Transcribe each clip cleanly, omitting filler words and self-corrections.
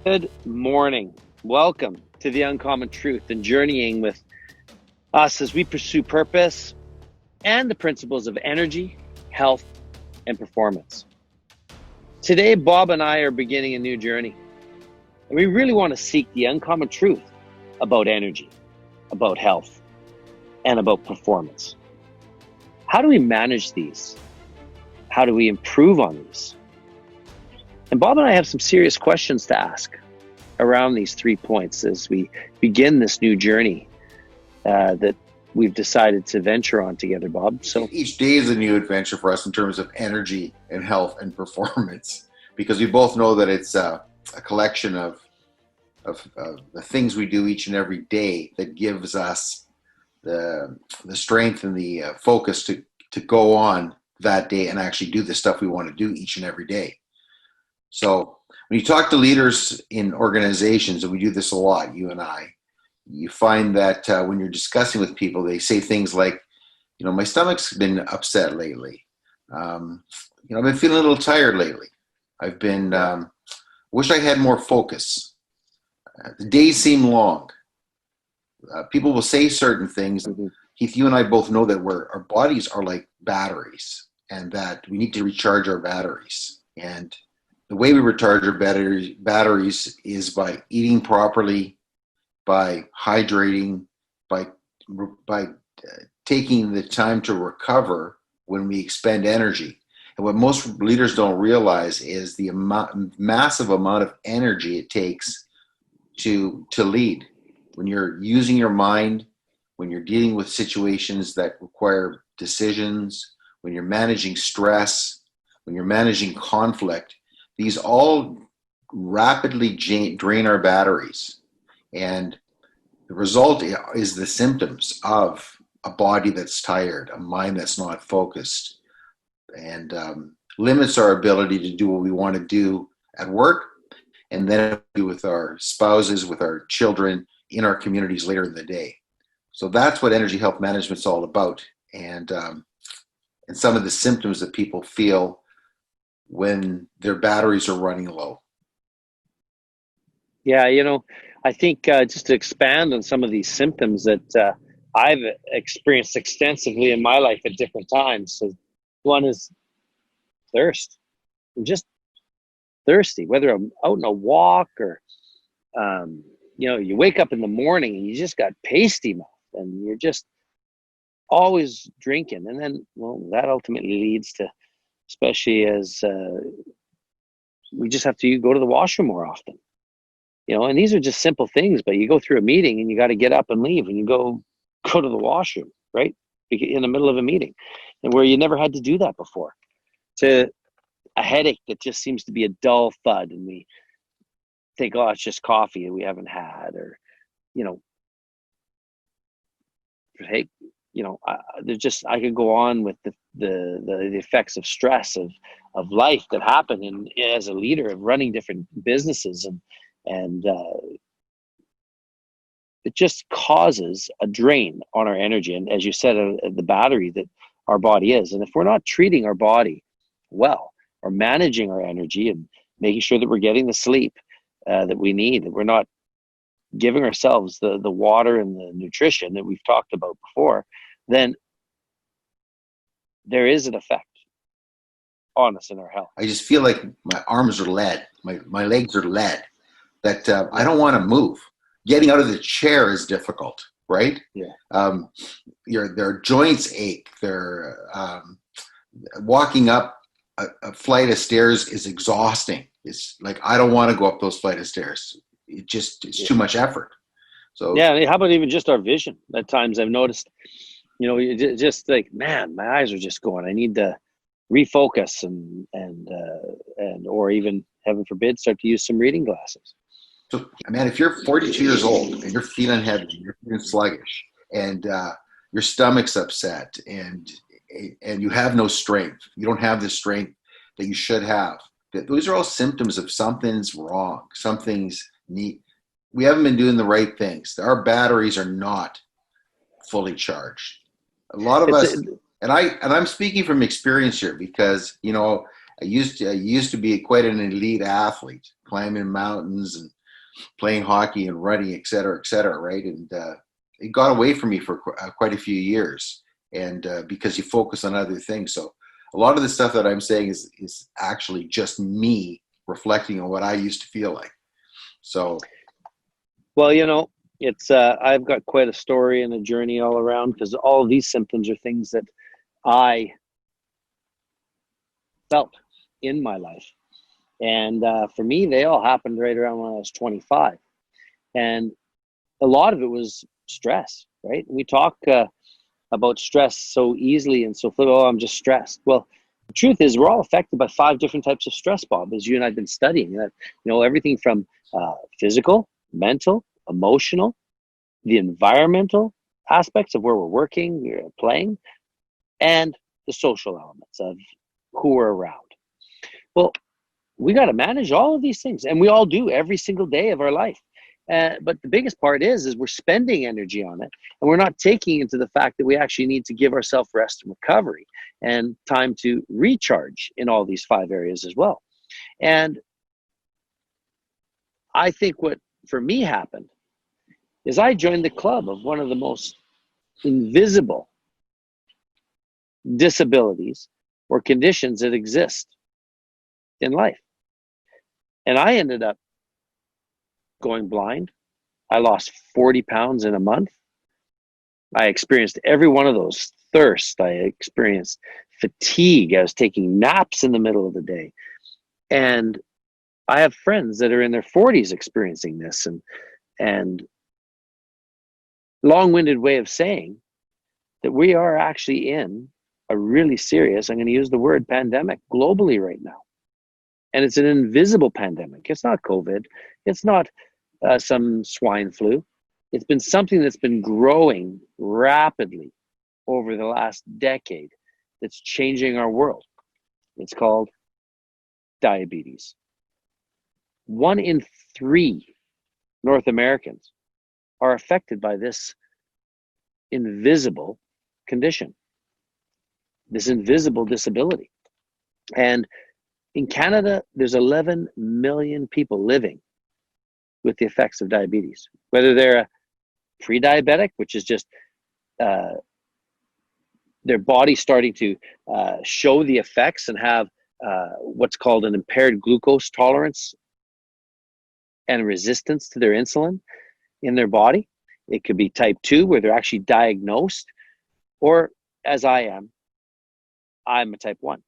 Good morning. Welcome to the Uncommon Truth and journeying with us as we pursue purpose and the principles of energy, health, and performance. Today, Bob and I are beginning a new journey, and we really want to seek the uncommon truth about energy, about health, and about performance. How do we manage these? How do we improve on these? And Bob and I have some serious questions to ask around these 3 points as we begin this new journey that we've decided to venture on together, Bob. So each day is a new adventure for us in terms of energy and health and performance, because we both know that it's a collection of the things we do each and every day that gives us the strength and the focus to go on that day and actually do the stuff we want to do each and every day. So when you talk to leaders in organizations, and we do this a lot, you and I, you find that when you're discussing with people, they say things like, my stomach's been upset lately. I've been feeling a little tired lately. I've been, wish I had more focus. The days seem long. People will say certain things. Heath, you and I both know that our bodies are like batteries, and that we need to recharge our batteries. And the way we recharge our batteries is by eating properly, by hydrating, by taking the time to recover when we expend energy. And what most leaders don't realize is the massive amount of energy it takes to lead. When you're using your mind, when you're dealing with situations that require decisions, when you're managing stress, when you're managing conflict, these all rapidly drain our batteries. And the result is the symptoms of a body that's tired, a mind that's not focused, and limits our ability to do what we want to do at work, and then with our spouses, with our children, in our communities later in the day. So that's what energy health management is all about, and some of the symptoms that people feel when their batteries are running low. yeah, I think just to expand on some of these symptoms that I've experienced extensively in my life at different times. So one is thirst. I'm just thirsty, whether I'm out on a walk or, you wake up in the morning and you just got pasty mouth and you're just always drinking. And then, well, that ultimately leads to, especially as we just have to go to the washroom more often. And these are just simple things, but you go through a meeting and you got to get up and leave and you go to the washroom, right? In the middle of a meeting, and where you never had to do that before. To a headache that just seems to be a dull thud, and we think, oh, it's just coffee that we haven't had, or, hey, there's just, I could go on with the effects of stress of life that happen as a leader of running different businesses, and it just causes a drain on our energy. And as you said, the battery that our body is. And if we're not treating our body well, or managing our energy and making sure that we're getting the sleep that we need, that we're not giving ourselves the water and the nutrition that we've talked about before, then there is an effect on us in our health. I just feel like my arms are lead, my legs are lead, that I don't want to move. Getting out of the chair is difficult, right? Yeah. Their joints ache. Walking up a flight of stairs is exhausting. It's like, I don't want to go up those flight of stairs. It's too much effort. So yeah, how about even just our vision? At times I've noticed, just like, man, my eyes are just going. I need to refocus and or even, heaven forbid, start to use some reading glasses. So, man, if you're 42 years old and you're feeling heavy, you're feeling sluggish, and your stomach's upset, and you have no strength, you don't have the strength that you should have. Those are all symptoms of something's wrong. Something's neat. We haven't been doing the right things. Our batteries are not fully charged. A lot of us, and I'm speaking from experience here, because I used to be quite an elite athlete, climbing mountains and playing hockey and running, et cetera, right? And it got away from me for quite a few years, and because you focus on other things. So a lot of the stuff that I'm saying is actually just me reflecting on what I used to feel like. So, Well, it's I've got quite a story and a journey all around, because all of these symptoms are things that I felt in my life. And for me, they all happened right around when I was 25. And a lot of it was stress, right? We talk about stress so easily and so flippantly. Oh, I'm just stressed. Well, the truth is, we're all affected by 5 different types of stress, Bob, as you and I've been studying. That, everything from physical, mental, emotional, the environmental aspects of where we're working, we're playing, and the social elements of who we're around. Well, we got to manage all of these things, and we all do every single day of our life. But the biggest part is we're spending energy on it, and we're not taking into the fact that we actually need to give ourselves rest and recovery and time to recharge in all these 5 areas as well. And I think what for me happened is I joined the club of one of the most invisible disabilities or conditions that exist in life. And I ended up going blind. I lost 40 pounds in a month. I experienced every one of those: thirst. I experienced fatigue. I was taking naps in the middle of the day. And I have friends that are in their 40s experiencing this. And long-winded way of saying that we are actually in a really serious, I'm going to use the word pandemic, globally right now. And it's an invisible pandemic. It's not COVID. It's not some swine flu. It's been something that's been growing rapidly over the last decade that's changing our world. It's called diabetes. 1 in 3 North Americans are affected by this invisible condition, this invisible disability. And in Canada, there's 11 million people living with the effects of diabetes, whether they're a pre-diabetic, which is just their body starting to show the effects and have what's called an impaired glucose tolerance and resistance to their insulin in their body. It could be type 2, where they're actually diagnosed, or as I am, I'm a type 1.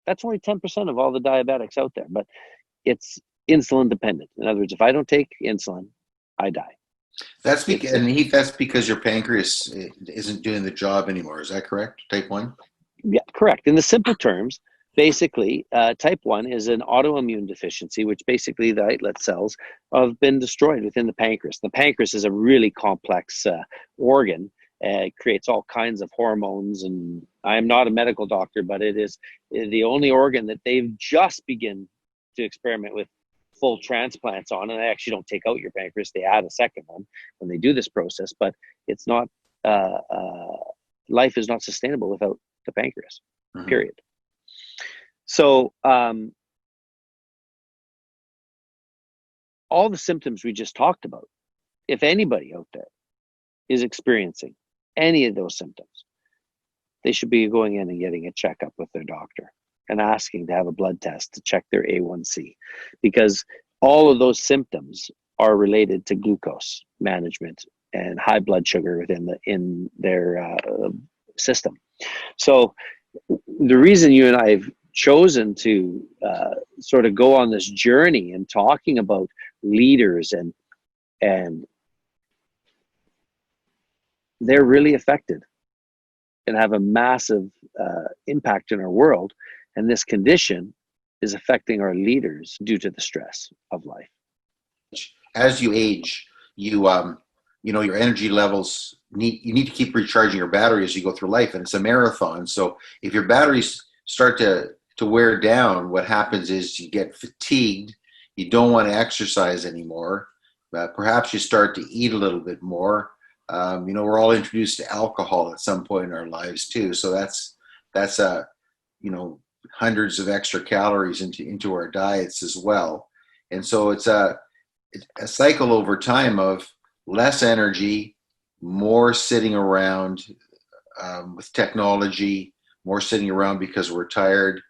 That's only 10% of all the diabetics out there, but it's insulin dependent. In other words, if I don't take insulin, I die. and Heath, that's because your pancreas isn't doing the job anymore. Is that correct? Type 1? Yeah, correct. In the simple terms, basically, type 1 is an autoimmune deficiency, which basically the islet cells have been destroyed within the pancreas. The pancreas is a really complex organ. It creates all kinds of hormones, and I am not a medical doctor, but it is the only organ that they've just begun to experiment with full transplants on. And they actually don't take out your pancreas; they add a second one when they do this process. But it's not life is not sustainable without the pancreas. Mm-hmm. Period. So all the symptoms we just talked about, if anybody out there is experiencing any of those symptoms, they should be going in and getting a checkup with their doctor and asking to have a blood test to check their A1C, because all of those symptoms are related to glucose management and high blood sugar in their system. So the reason you and I have chosen to sort of go on this journey and talking about leaders and they're really affected and have a massive impact in our world. And this condition is affecting our leaders due to the stress of life. As you age, your energy levels you need to keep recharging your battery as you go through life, and it's a marathon. So if your batteries start to wear down, what happens is you get fatigued. You don't want to exercise anymore. Perhaps you start to eat a little bit more. We're all introduced to alcohol at some point in our lives too. So that's hundreds of extra calories into our diets as well. And so it's a cycle over time of less energy, more sitting around with technology, more sitting around because we're tired,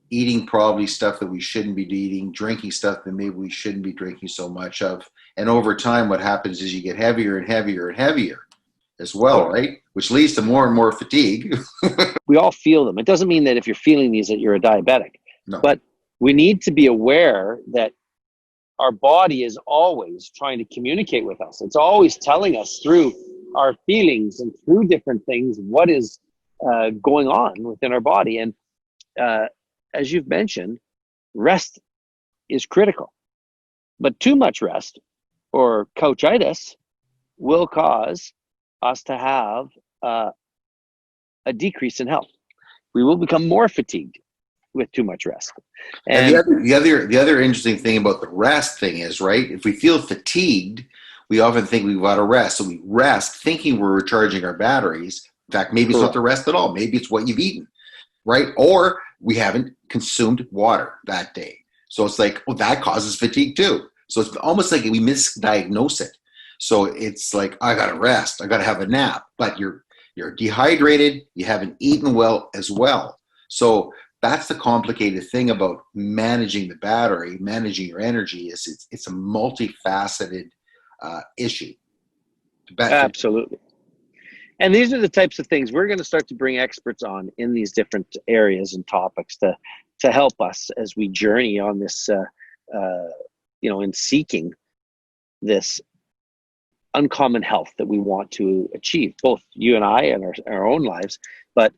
eating probably stuff that we shouldn't be eating, drinking stuff that maybe we shouldn't be drinking so much of. And over time, what happens is you get heavier and heavier and heavier as well, right? Which leads to more and more fatigue. We all feel them. It doesn't mean that if you're feeling these that you're a diabetic, No. but we need to be aware that our body is always trying to communicate with us. It's always telling us through our feelings and through different things what is going on within our body. And as you've mentioned, rest is critical. But too much rest or couchitis will cause us to have a decrease in health. We will become more fatigued with too much rest. And the other interesting thing about the rest thing is, right, if we feel fatigued, we often think we've got to rest. So we rest thinking we're recharging our batteries. In fact, maybe it's not the rest at all. Maybe it's what you've eaten, right? Or we haven't consumed water that day. So it's like, well, that causes fatigue too. So it's almost like we misdiagnose it. So it's like, I got to rest. I got to have a nap. But you're dehydrated. You haven't eaten well as well. So that's the complicated thing about managing the battery, managing your energy. Is it's a multifaceted issue. Absolutely. And these are the types of things we're going to start to bring experts on in these different areas and topics to help us as we journey on this, in seeking this uncommon health that we want to achieve, both you and I and our own lives. But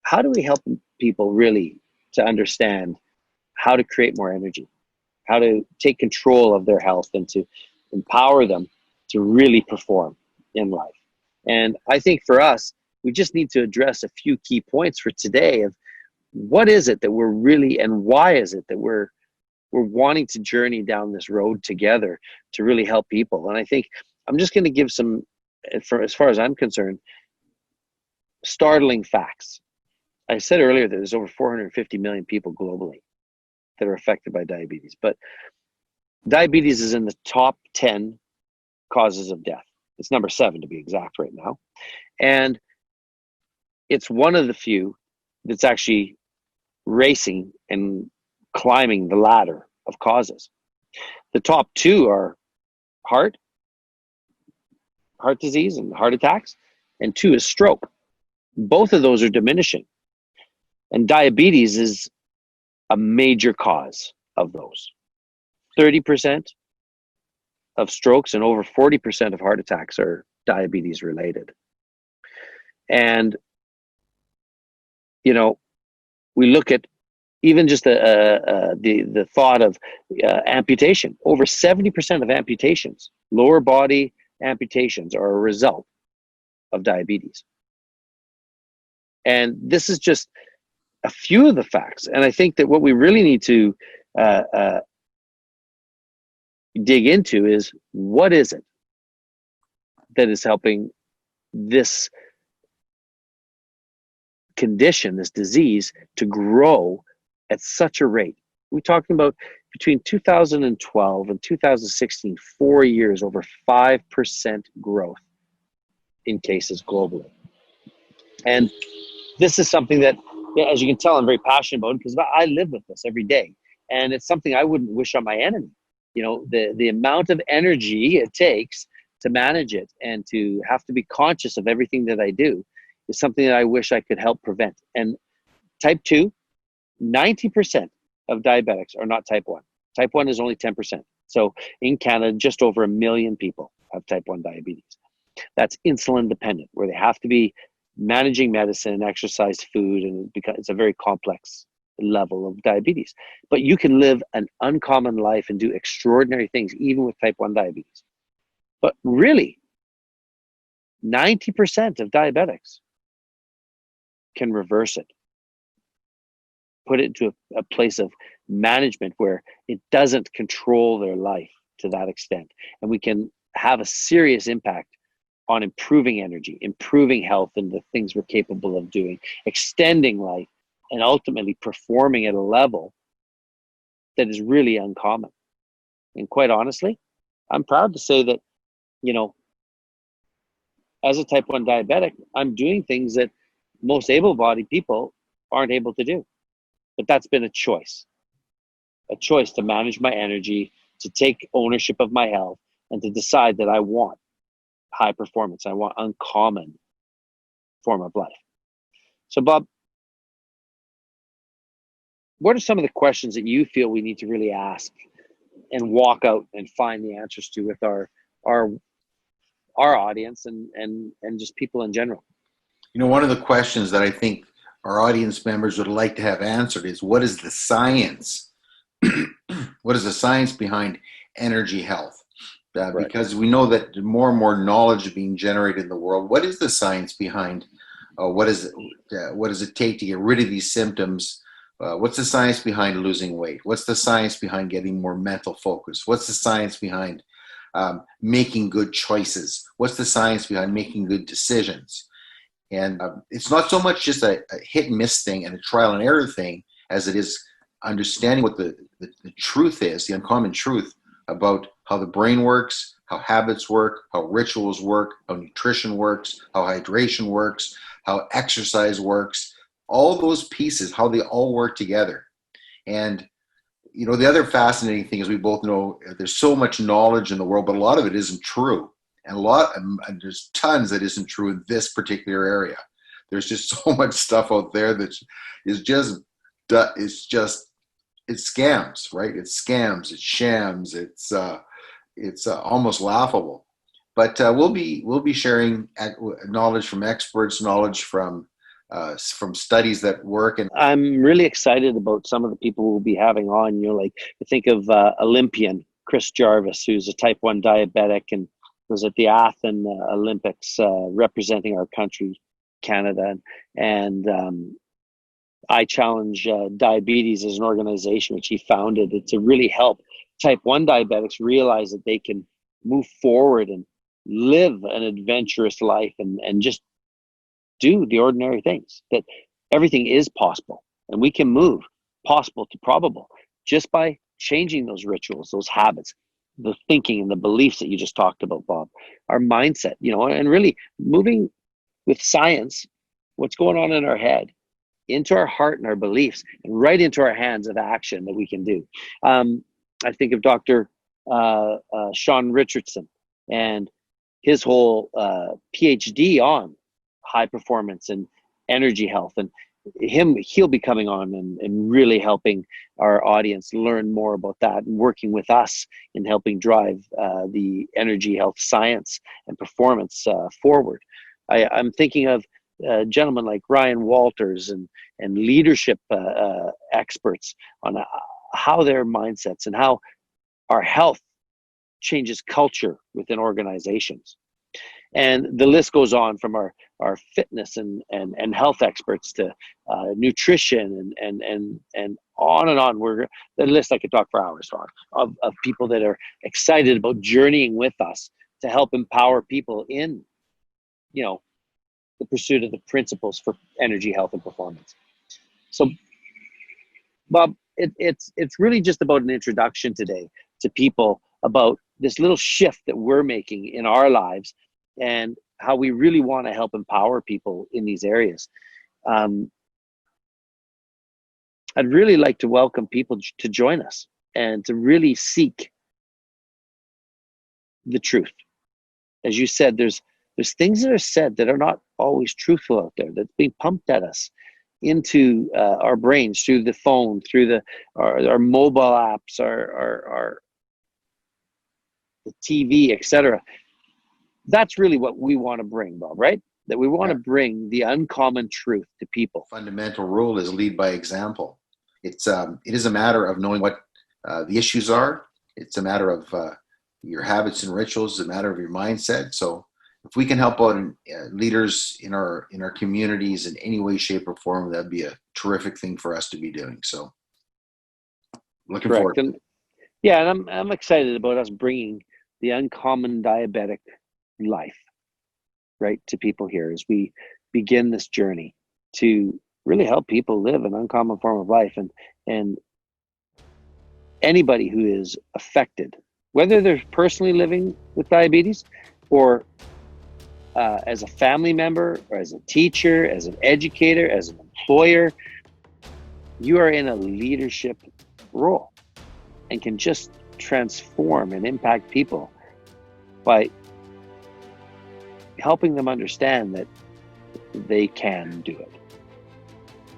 how do we help people really to understand how to create more energy, how to take control of their health and to empower them to really perform in life? And I think for us, we just need to address a few key points for today of what is it that we're really, and why is it that we're wanting to journey down this road together to really help people. And I think I'm just going to give some, as far as I'm concerned, startling facts. I said earlier that there's over 450 million people globally that are affected by diabetes, but diabetes is in the top 10 causes of death. It's number 7 to be exact right now. And it's one of the few that's actually racing and climbing the ladder of causes. The top 2 are heart disease and heart attacks, and 2 is stroke. Both of those are diminishing. And diabetes is a major cause of those. 30% of strokes and over 40% of heart attacks are diabetes related. And, we look at even just the thought of amputation. Over 70% of amputations, lower body amputations, are a result of diabetes. And this is just a few of the facts. And I think that what we really need to dig into is, what is it that is helping this condition, this disease, to grow at such a rate? We're talking about between 2012 and 2016, 4 years, over 5% growth in cases globally. And this is something that, as you can tell, I'm very passionate about, because I live with this every day. And it's something I wouldn't wish on my enemy. The amount of energy it takes to manage it and to have to be conscious of everything that I do is something that I wish I could help prevent. And type 2, 90% of diabetics are not type 1. Type 1 is only 10%. So in Canada, just over 1 million people have type 1 diabetes. That's insulin dependent, where they have to be managing medicine, exercise, food, and it's a very complex level of diabetes. But you can live an uncommon life and do extraordinary things even with type 1 diabetes. But really, 90% of diabetics can reverse it, put it into a place of management where it doesn't control their life to that extent. And we can have a serious impact on improving energy, improving health, and the things we're capable of doing, extending life, and ultimately performing at a level that is really uncommon. And quite honestly, I'm proud to say that, you know, as a type 1 diabetic, I'm doing things that most able-bodied people aren't able to do. But that's been a choice to manage my energy, to take ownership of my health, and to decide that I want high performance. I want uncommon form of life. So, Bob, what are some of the questions that you feel we need to really ask and walk out and find the answers to with our audience and just people in general? You know, one of the questions that I think our audience members would like to have answered is, what is the science? What is the science behind energy health? Right. Because we know that more and more knowledge is being generated in the world. What is the science behind what does it take to get rid of these symptoms? What's the science behind losing weight? What's the science behind getting more mental focus? What's the science behind making good choices? What's the science behind making good decisions? And it's not so much just a hit and miss thing and a trial and error thing as it is understanding what the truth is, the uncommon truth about how the brain works, how habits work, how rituals work, how nutrition works, how hydration works, how exercise works, all those pieces, how they all work together. And, you know, the other fascinating thing is we both know there's so much knowledge in the world, but a lot of it isn't true. And there's tons that isn't true in this particular area. There's just so much stuff out there that is just, it's scams, right? It's scams, it's shams, it's almost laughable. But we'll be sharing knowledge from experts, knowledge from studies that work. And I'm really excited about some of the people we'll be having on. You know, like I think of Olympian Chris Jarvis, who's a type 1 diabetic and was at the Athens Olympics representing our country, Canada. And I Challenge Diabetes as an organization, which he founded to really help type 1 diabetics realize that they can move forward and live an adventurous life and just do the ordinary things, that everything is possible and we can move possible to probable just by changing those rituals, those habits, the thinking and the beliefs that you just talked about, Bob, our mindset, you know, and really moving with science, what's going on in our head into our heart and our beliefs and right into our hands of action that we can do. I think of Dr. Sean Richardson and his whole PhD on high performance and energy health, and he'll be coming on and really helping our audience learn more about that and working with us in helping drive the energy health science and performance forward. I'm thinking of gentlemen like Ryan Walters and leadership experts on how their mindsets and how our health changes culture within organizations. And the list goes on from our fitness and health experts to nutrition and on and on. We're the list I could talk for hours on of people that are excited about journeying with us to help empower people in, you know, the pursuit of the principles for energy, health, and performance. So, Bob, it's really just about an introduction today to people about this little shift that we're making in our lives and how we really want to help empower people in these areas. I'd really like to welcome people to join us and to really seek the truth. As you said, there's things that are said that are not always truthful out there, that's being pumped at us into our brains through the phone, through our mobile apps, our the TV, etc. That's really what we want to bring, Bob, right? That we want to bring the uncommon truth to people. Fundamental rule is lead by example. It is a matter of knowing what the issues are. It's a matter of your habits and rituals. It's a matter of your mindset. So if we can help out leaders in our communities in any way, shape, or form, that'd be a terrific thing for us to be doing. So looking forward to it. Yeah, and I'm excited about us bringing the uncommon diabetic life right to people here as we begin this journey to really help people live an uncommon form of life. And anybody who is affected, whether they're personally living with diabetes or as a family member or as a teacher, as an educator, as an employer, you are in a leadership role and can just transform and impact people by helping them understand that they can do it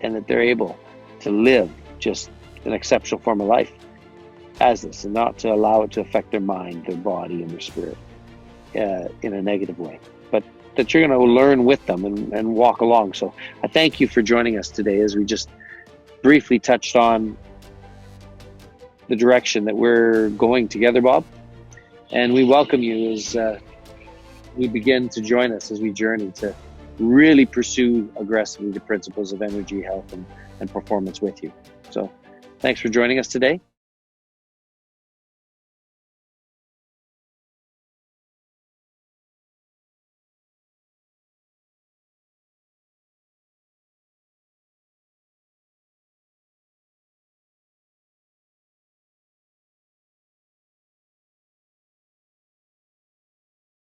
and that they're able to live just an exceptional form of life as this, and not to allow it to affect their mind, their body, and their spirit in a negative way, but that you're going to learn with them and walk along. So I thank you for joining us today as we just briefly touched on the direction that we're going together, Bob. And we welcome you as we begin to join us as we journey to really pursue aggressively the principles of energy, health, and performance with you. So thanks for joining us today.